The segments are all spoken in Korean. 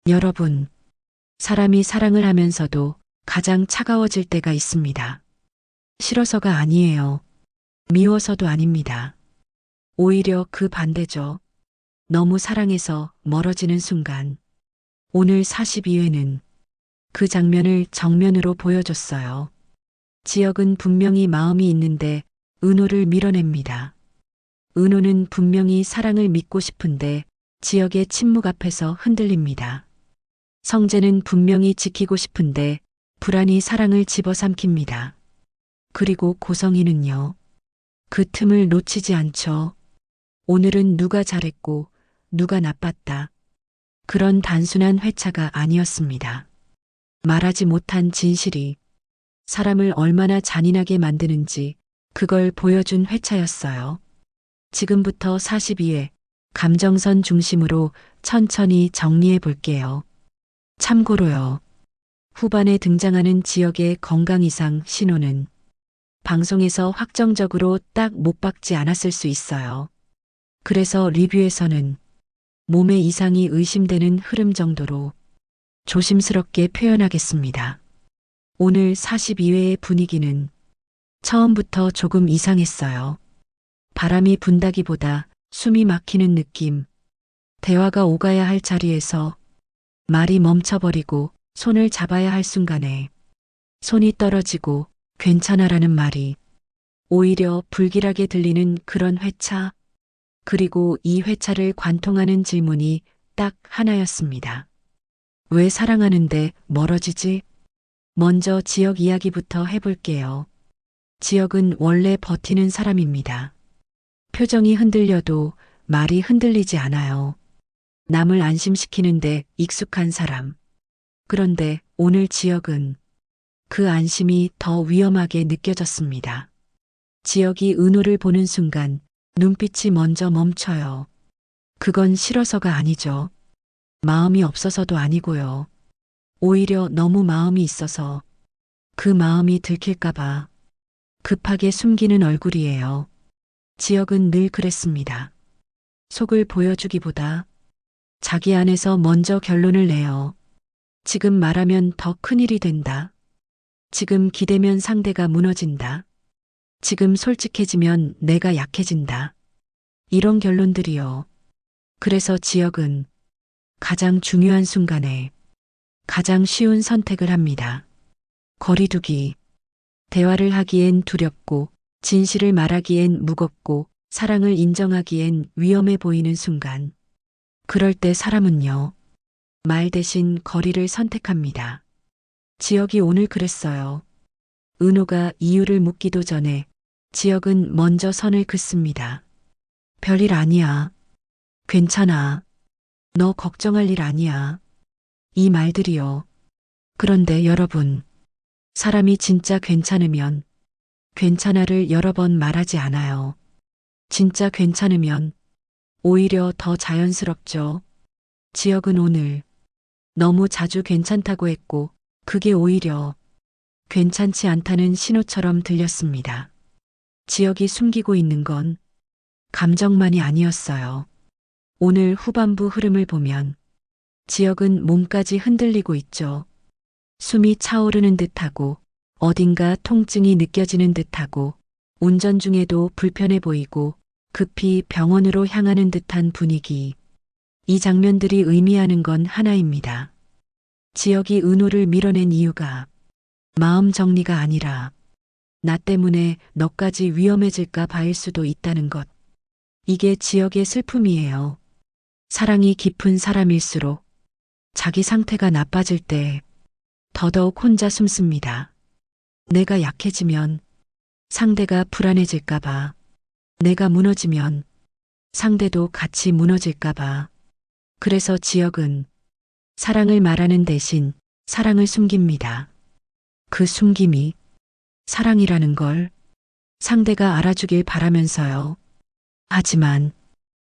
여러분, 사람이 사랑을 하면서도 가장 차가워질 때가 있습니다. 싫어서가 아니에요. 미워서도 아닙니다. 오히려 그 반대죠. 너무 사랑해서 멀어지는 순간. 오늘 42회는 그 장면을 정면으로 보여줬어요. 지혁은 분명히 마음이 있는데 은호를 밀어냅니다. 은호는 분명히 사랑을 믿고 싶은데 지혁의 침묵 앞에서 흔들립니다. 성재는 분명히 지키고 싶은데 불안이 사랑을 집어삼킵니다. 그리고 고성이는요. 그 틈을 놓치지 않죠. 오늘은 누가 잘했고 누가 나빴다. 그런 단순한 회차가 아니었습니다. 말하지 못한 진실이 사람을 얼마나 잔인하게 만드는지 그걸 보여준 회차였어요. 지금부터 42회 감정선 중심으로 천천히 정리해 볼게요. 참고로요. 후반에 등장하는 지역의 건강 이상 신호는 방송에서 확정적으로 딱 못 박지 않았을 수 있어요. 그래서 리뷰에서는 몸의 이상이 의심되는 흐름 정도로 조심스럽게 표현하겠습니다. 오늘 42회의 분위기는 처음부터 조금 이상했어요. 바람이 분다기보다 숨이 막히는 느낌. 대화가 오가야 할 자리에서 말이 멈춰버리고 손을 잡아야 할 순간에 손이 떨어지고 괜찮아라는 말이 오히려 불길하게 들리는 그런 회차. 그리고 이 회차를 관통하는 질문이 딱 하나였습니다. 왜 사랑하는데 멀어지지? 먼저 지혁 이야기부터 해볼게요. 지혁은 원래 버티는 사람입니다. 표정이 흔들려도 말이 흔들리지 않아요. 남을 안심시키는데 익숙한 사람. 그런데 오늘 지혁은 그 안심이 더 위험하게 느껴졌습니다. 지혁이 은호를 보는 순간 눈빛이 먼저 멈춰요. 그건 싫어서가 아니죠. 마음이 없어서도 아니고요. 오히려 너무 마음이 있어서 그 마음이 들킬까봐 급하게 숨기는 얼굴이에요. 지혁은 늘 그랬습니다. 속을 보여주기보다 자기 안에서 먼저 결론을 내요. 지금 말하면 더 큰일이 된다. 지금 기대면 상대가 무너진다. 지금 솔직해지면 내가 약해진다. 이런 결론들이요. 그래서 지혁은 가장 중요한 순간에 가장 쉬운 선택을 합니다. 거리두기. 대화를 하기엔 두렵고 진실을 말하기엔 무겁고 사랑을 인정하기엔 위험해 보이는 순간. 그럴 때 사람은요. 말 대신 거리를 선택합니다. 지혁이 오늘 그랬어요. 은호가 이유를 묻기도 전에 지혁은 먼저 선을 긋습니다. 별일 아니야. 괜찮아. 너 걱정할 일 아니야. 이 말들이요. 그런데 여러분, 사람이 진짜 괜찮으면 괜찮아를 여러 번 말하지 않아요. 진짜 괜찮으면 오히려 더 자연스럽죠. 지혁은 오늘 너무 자주 괜찮다고 했고 그게 오히려 괜찮지 않다는 신호처럼 들렸습니다. 지혁이 숨기고 있는 건 감정만이 아니었어요. 오늘 후반부 흐름을 보면 지혁은 몸까지 흔들리고 있죠. 숨이 차오르는 듯하고 어딘가 통증이 느껴지는 듯하고 운전 중에도 불편해 보이고 급히 병원으로 향하는 듯한 분위기. 이 장면들이 의미하는 건 하나입니다. 지혁이 은호를 밀어낸 이유가 마음 정리가 아니라 나 때문에 너까지 위험해질까 봐일 수도 있다는 것. 이게 지혁의 슬픔이에요. 사랑이 깊은 사람일수록 자기 상태가 나빠질 때 더더욱 혼자 숨습니다. 내가 약해지면 상대가 불안해질까봐, 내가 무너지면 상대도 같이 무너질까봐. 그래서 지혁은 사랑을 말하는 대신 사랑을 숨깁니다. 그 숨김이 사랑이라는 걸 상대가 알아주길 바라면서요. 하지만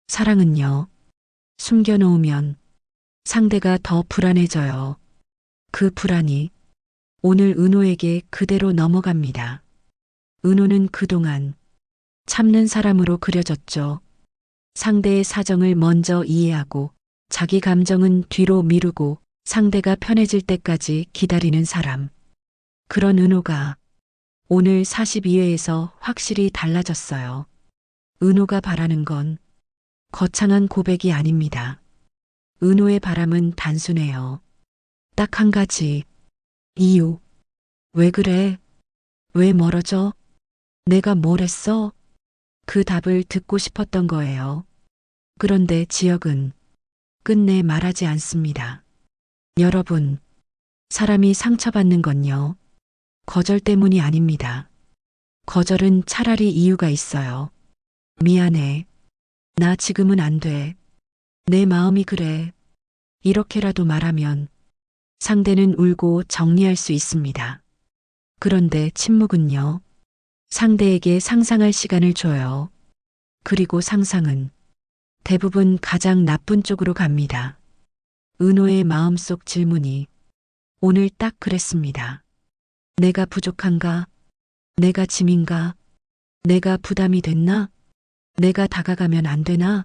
사랑은요, 숨겨놓으면 상대가 더 불안해져요. 그 불안이 오늘 은호에게 그대로 넘어갑니다. 은호는 그동안 참는 사람으로 그려졌죠. 상대의 사정을 먼저 이해하고 자기 감정은 뒤로 미루고 상대가 편해질 때까지 기다리는 사람. 그런 은호가 오늘 42회에서 확실히 달라졌어요. 은호가 바라는 건 거창한 고백이 아닙니다. 은호의 바람은 단순해요. 딱 한 가지. 이유. 왜 그래? 왜 멀어져? 내가 뭘 했어? 그 답을 듣고 싶었던 거예요. 그런데 지혁은 끝내 말하지 않습니다. 여러분, 사람이 상처받는 건요. 거절 때문이 아닙니다. 거절은 차라리 이유가 있어요. 미안해. 나 지금은 안 돼. 내 마음이 그래. 이렇게라도 말하면 상대는 울고 정리할 수 있습니다. 그런데 침묵은요. 상대에게 상상할 시간을 줘요. 그리고 상상은 대부분 가장 나쁜 쪽으로 갑니다. 은호의 마음속 질문이 오늘 딱 그랬습니다. 내가 부족한가? 내가 짐인가? 내가 부담이 됐나? 내가 다가가면 안 되나?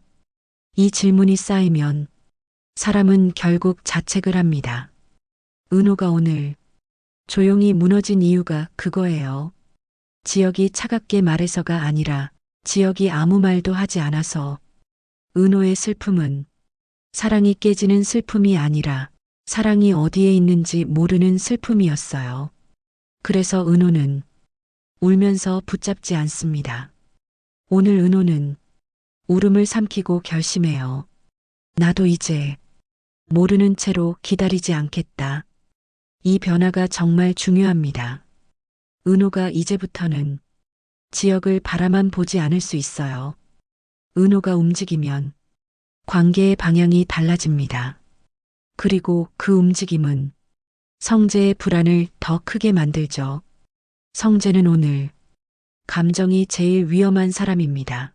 이 질문이 쌓이면 사람은 결국 자책을 합니다. 은호가 오늘 조용히 무너진 이유가 그거예요. 지혁이 차갑게 말해서가 아니라 지혁이 아무 말도 하지 않아서. 은호의 슬픔은 사랑이 깨지는 슬픔이 아니라 사랑이 어디에 있는지 모르는 슬픔이었어요. 그래서 은호는 울면서 붙잡지 않습니다. 오늘 은호는 울음을 삼키고 결심해요. 나도 이제 모르는 채로 기다리지 않겠다. 이 변화가 정말 중요합니다. 은호가 이제부터는 지혁을 바라만 보지 않을 수 있어요. 은호가 움직이면 관계의 방향이 달라집니다. 그리고 그 움직임은 성재의 불안을 더 크게 만들죠. 성재는 오늘 감정이 제일 위험한 사람입니다.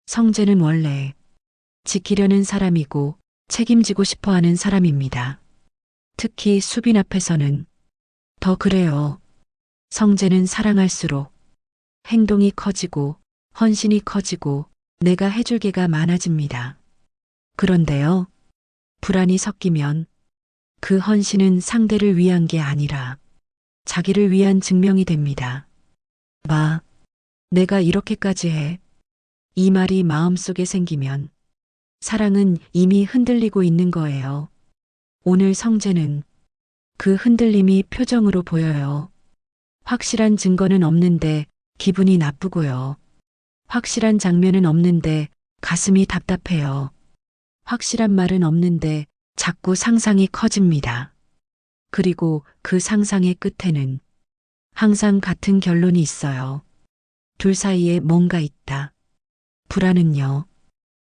성재는 원래 지키려는 사람이고 책임지고 싶어 하는 사람입니다. 특히 수빈 앞에서는 더 그래요. 성재는 사랑할수록 행동이 커지고 헌신이 커지고 내가 해줄 게가 많아집니다. 그런데요, 불안이 섞이면 그 헌신은 상대를 위한 게 아니라 자기를 위한 증명이 됩니다. 내가 이렇게까지 해. 이 말이 마음속에 생기면 사랑은 이미 흔들리고 있는 거예요. 오늘 성재는 그 흔들림이 표정으로 보여요. 확실한 증거는 없는데 기분이 나쁘고요. 확실한 장면은 없는데 가슴이 답답해요. 확실한 말은 없는데 자꾸 상상이 커집니다. 그리고 그 상상의 끝에는 항상 같은 결론이 있어요. 둘 사이에 뭔가 있다. 불안은요.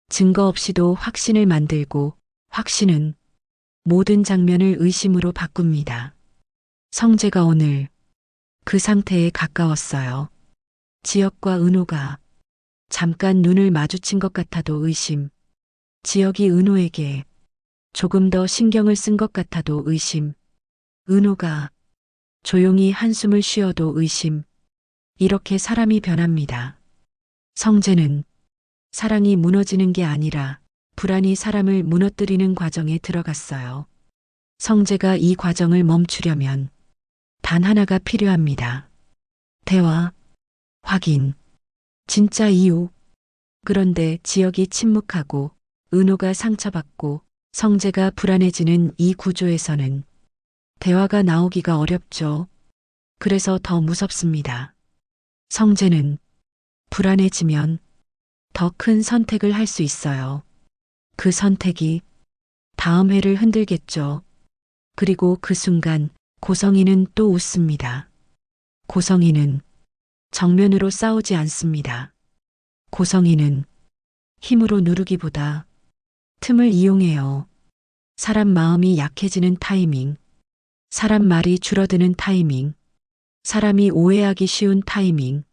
증거 없이도 확신을 만들고 확신은 모든 장면을 의심으로 바꿉니다. 성재가 오늘 그 상태에 가까웠어요. 지혁과 은호가 잠깐 눈을 마주친 것 같아도 의심. 지혁이 은호에게 조금 더 신경을 쓴 것 같아도 의심. 은호가 조용히 한숨을 쉬어도 의심. 이렇게 사람이 변합니다. 성재는 사랑이 무너지는 게 아니라 불안이 사람을 무너뜨리는 과정에 들어갔어요. 성재가 이 과정을 멈추려면 단 하나가 필요합니다. 대화, 확인, 진짜 이유. 그런데 지혁이 침묵하고 은호가 상처받고 성재가 불안해지는 이 구조에서는 대화가 나오기가 어렵죠. 그래서 더 무섭습니다. 성재는 불안해지면 더 큰 선택을 할 수 있어요. 그 선택이 다음 회를 흔들겠죠. 그리고 그 순간 고성이는 또 웃습니다. 고성이는 정면으로 싸우지 않습니다. 고성이는 힘으로 누르기보다 틈을 이용해요. 사람 마음이 약해지는 타이밍, 사람 말이 줄어드는 타이밍, 사람이 오해하기 쉬운 타이밍,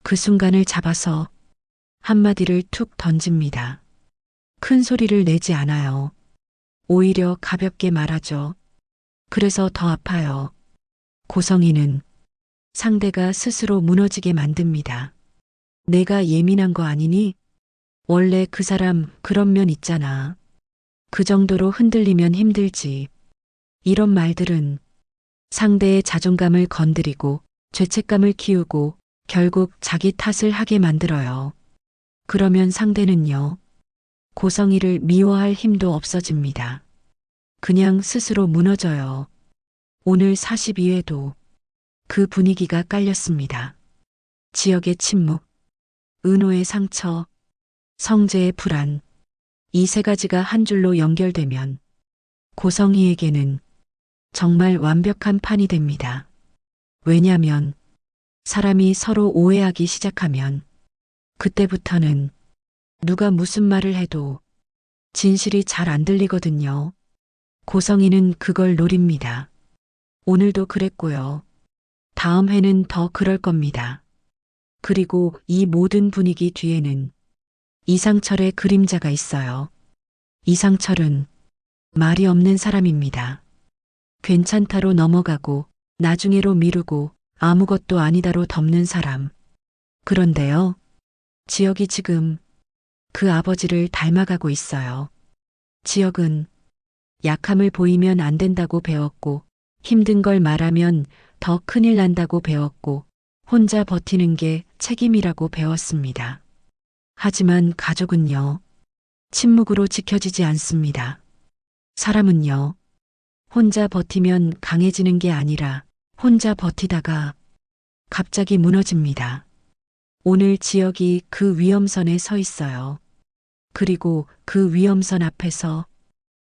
그 순간을 잡아서 한마디를 툭 던집니다. 큰 소리를 내지 않아요. 오히려 가볍게 말하죠. 그래서 더 아파요. 고성이는 상대가 스스로 무너지게 만듭니다. 내가 예민한 거 아니니? 원래 그 사람 그런 면 있잖아. 그 정도로 흔들리면 힘들지. 이런 말들은 상대의 자존감을 건드리고 죄책감을 키우고 결국 자기 탓을 하게 만들어요. 그러면 상대는요, 고성이를 미워할 힘도 없어집니다. 그냥 스스로 무너져요. 오늘 42회도 그 분위기가 깔렸습니다. 지역의 침묵, 은호의 상처, 성재의 불안, 이 세 가지가 한 줄로 연결되면 고성희에게는 정말 완벽한 판이 됩니다. 왜냐면 사람이 서로 오해하기 시작하면 그때부터는 누가 무슨 말을 해도 진실이 잘 안 들리거든요. 고성희는 그걸 노립니다. 오늘도 그랬고요. 다음 회는 더 그럴 겁니다. 그리고 이 모든 분위기 뒤에는 이상철의 그림자가 있어요. 이상철은 말이 없는 사람입니다. 괜찮다로 넘어가고 나중에로 미루고 아무것도 아니다로 덮는 사람. 그런데요, 지역이 지금 그 아버지를 닮아가고 있어요. 지역은 약함을 보이면 안 된다고 배웠고, 힘든 걸 말하면 더 큰일 난다고 배웠고, 혼자 버티는 게 책임이라고 배웠습니다. 하지만 가족은요, 침묵으로 지켜지지 않습니다. 사람은요, 혼자 버티면 강해지는 게 아니라 혼자 버티다가 갑자기 무너집니다. 오늘 지역이 그 위험선에 서 있어요. 그리고 그 위험선 앞에서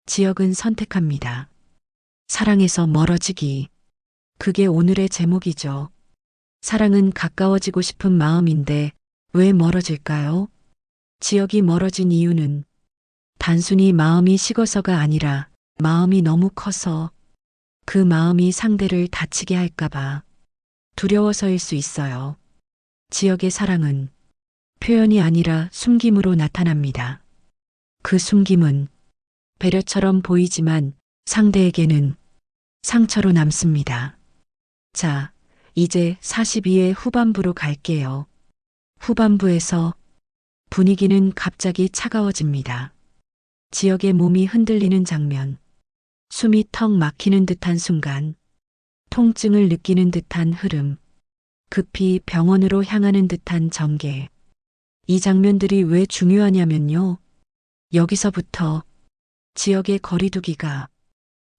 지역은 선택합니다. 사랑에서 멀어지기. 그게 오늘의 제목이죠. 사랑은 가까워지고 싶은 마음인데 왜 멀어질까요? 지역이 멀어진 이유는 단순히 마음이 식어서가 아니라 마음이 너무 커서 그 마음이 상대를 다치게 할까봐 두려워서일 수 있어요. 지역의 사랑은 표현이 아니라 숨김으로 나타납니다. 그 숨김은 배려처럼 보이지만 상대에게는 상처로 남습니다. 자, 이제 42회 후반부로 갈게요. 후반부에서 분위기는 갑자기 차가워집니다. 지역의 몸이 흔들리는 장면, 숨이 턱 막히는 듯한 순간, 통증을 느끼는 듯한 흐름, 급히 병원으로 향하는 듯한 전개. 이 장면들이 왜 중요하냐면요. 여기서부터 지역의 거리두기가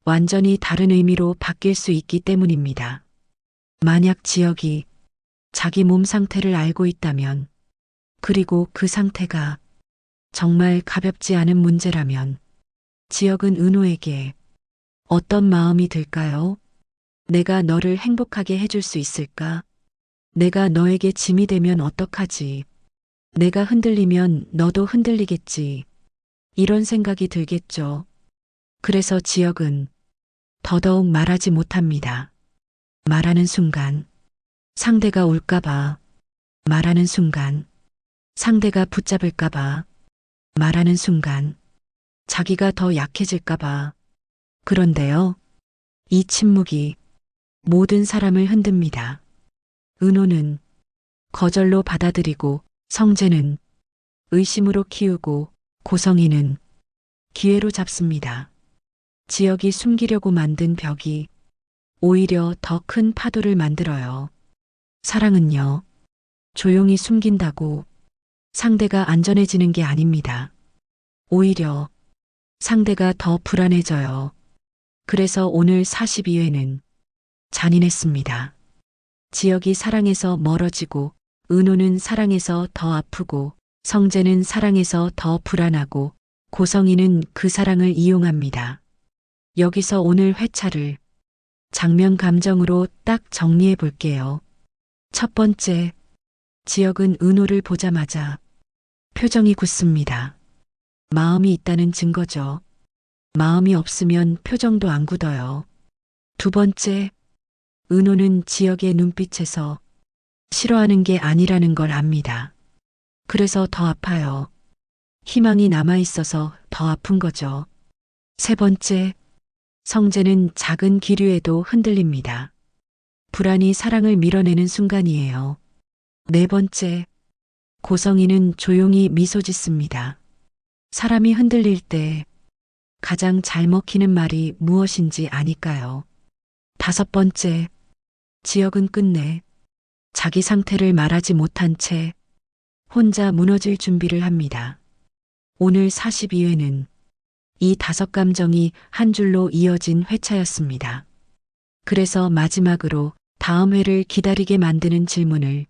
완전히 다른 의미로 바뀔 수 있기 때문입니다. 만약 지역이 자기 몸 상태를 알고 있다면, 그리고 그 상태가 정말 가볍지 않은 문제라면, 지역은 은호에게 어떤 마음이 들까요? 내가 너를 행복하게 해줄 수 있을까? 내가 너에게 짐이 되면 어떡하지? 내가 흔들리면 너도 흔들리겠지. 이런 생각이 들겠죠. 그래서 지역은 더더욱 말하지 못합니다. 말하는 순간 상대가 울까봐, 말하는 순간 상대가 붙잡을까봐, 말하는 순간 자기가 더 약해질까봐. 그런데요, 이 침묵이 모든 사람을 흔듭니다. 은호는 거절로 받아들이고, 성재는 의심으로 키우고, 고성희는 기회로 잡습니다. 지역이 숨기려고 만든 벽이 오히려 더 큰 파도를 만들어요. 사랑은요, 조용히 숨긴다고 상대가 안전해지는 게 아닙니다. 오히려 상대가 더 불안해져요. 그래서 오늘 42회는 잔인했습니다. 지역이 사랑에서 멀어지고, 은호는 사랑에서 더 아프고, 성재는 사랑에서 더 불안하고, 고성희는 그 사랑을 이용합니다. 여기서 오늘 회차를 장면 감정으로 딱 정리해 볼게요. 첫 번째, 지역은 은호를 보자마자 표정이 굳습니다. 마음이 있다는 증거죠. 마음이 없으면 표정도 안 굳어요. 두 번째, 은호는 지역의 눈빛에서 싫어하는 게 아니라는 걸 압니다. 그래서 더 아파요. 희망이 남아있어서 더 아픈 거죠. 세 번째, 성재는 작은 기류에도 흔들립니다. 불안이 사랑을 밀어내는 순간이에요. 네 번째, 고성희는 조용히 미소 짓습니다. 사람이 흔들릴 때 가장 잘 먹히는 말이 무엇인지 아니까요? 5번째, 지역은 끝내 자기 상태를 말하지 못한 채 혼자 무너질 준비를 합니다. 오늘 42회는 이 5감정이 한 줄로 이어진 회차였습니다. 그래서 마지막으로 다음 회를 기다리게 만드는 질문을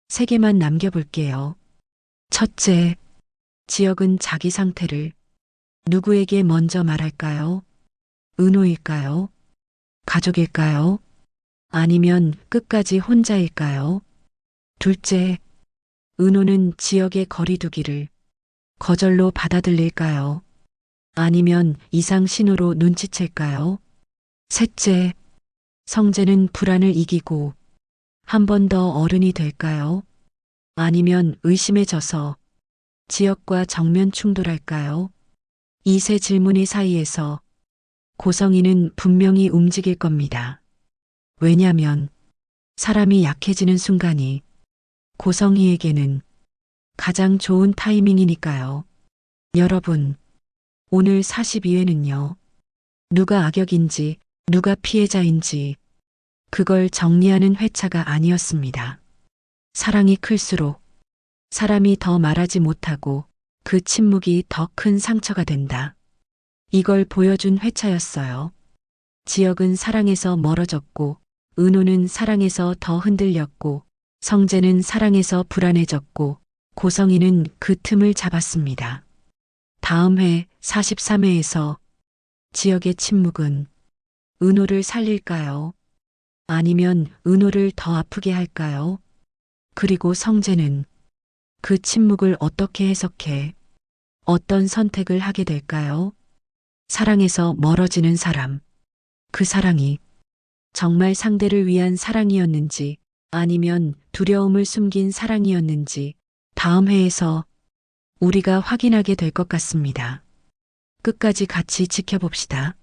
3개만 남겨볼게요. 첫째, 지역은 자기 상태를 누구에게 먼저 말할까요? 은호일까요? 가족일까요? 아니면 끝까지 혼자일까요? 둘째, 은호는 지역의 거리두기를 거절로 받아들일까요? 아니면 이상 신호로 눈치챌까요? 셋째, 성재는 불안을 이기고 한 번 더 어른이 될까요? 아니면 의심에 져서 지역과 정면 충돌할까요? 이 세 질문의 사이에서 고성이는 분명히 움직일 겁니다. 왜냐면 사람이 약해지는 순간이 고성이에게는 가장 좋은 타이밍이니까요. 여러분, 오늘 42회는요. 누가 악역인지 누가 피해자인지 그걸 정리하는 회차가 아니었습니다. 사랑이 클수록 사람이 더 말하지 못하고 그 침묵이 더 큰 상처가 된다. 이걸 보여준 회차였어요. 지역은 사랑에서 멀어졌고, 은호는 사랑에서 더 흔들렸고, 성재는 사랑에서 불안해졌고, 고성이는 그 틈을 잡았습니다. 다음 회 43회에서 지역의 침묵은 은호를 살릴까요? 아니면 은호를 더 아프게 할까요? 그리고 성재는 그 침묵을 어떻게 해석해 어떤 선택을 하게 될까요? 사랑에서 멀어지는 사람. 그 사랑이 정말 상대를 위한 사랑이었는지 아니면 두려움을 숨긴 사랑이었는지 다음 회에서 우리가 확인하게 될 것 같습니다. 끝까지 같이 지켜봅시다.